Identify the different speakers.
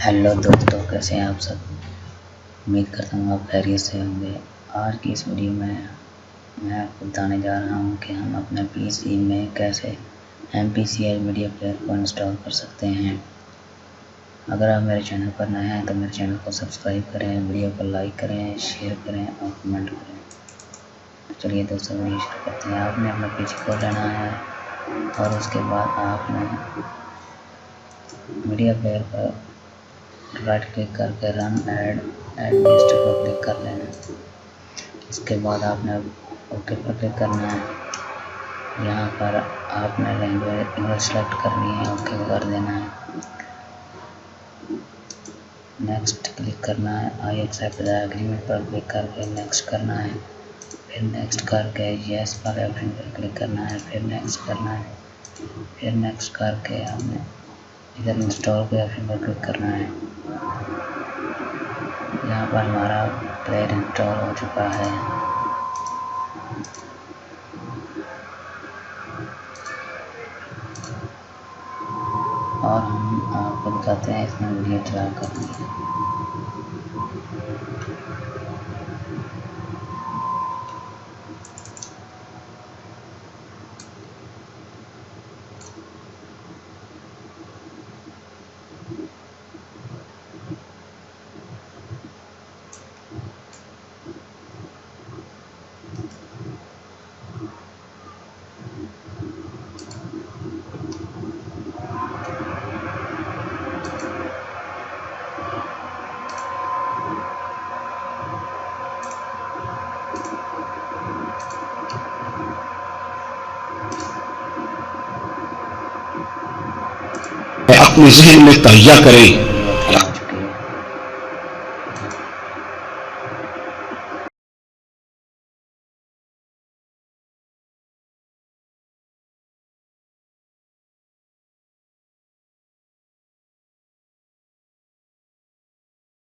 Speaker 1: Hello दोस्तों, कैसे हैं आप सब। उम्मीद करता हूँ आप खैरियत से होंगे। आज की इस वीडियो में मैं आपको बताने जा रहा हूँ कि हम अपने पीसी में कैसे MPCL मीडिया प्लेयर को इंस्टॉल कर सकते हैं। अगर आप मेरे चैनल पर नए हैं तो मेरे चैनल को सब्सक्राइब करें, वीडियो को लाइक करें, शेयर करें और कमेंट करें। चलिए दोस्तों, वीडियो शुरू करते हैं। आपने अपना पीसी खोल लेना है और उसके बाद आपने मीडिया प्लेयर पर राइट क्लिक करके रन एड एडमिनिस्टर पर क्लिक कर लेना है। इसके बाद आपने ओके पर क्लिक करना है। यहाँ पर आपने लैंग्वेज इंग्लिश सेलेक्ट करनी है, ओके कर देना है। नेक्स्ट क्लिक करना है। आई एक्सेप्ट द एग्रीमेंट पर क्लिक करके नेक्स्ट करना है। फिर नेक्स्ट करके यस पर ऑप्शन पर क्लिक करना है। फिर नेक्स्ट करना है। फिर नेक्स्ट करके आपने इधर इंस्टॉल के ऑप्शन पर क्लिक करना है। यहाँ पर हमारा प्लेयर इंस्टॉल हो चुका है। और हम आपको दिखाते हैं इसमें वीडियो चला कर।
Speaker 2: अपने जहन में तहिया करें।
Speaker 1: वीडियो ओपन हो चुकी है।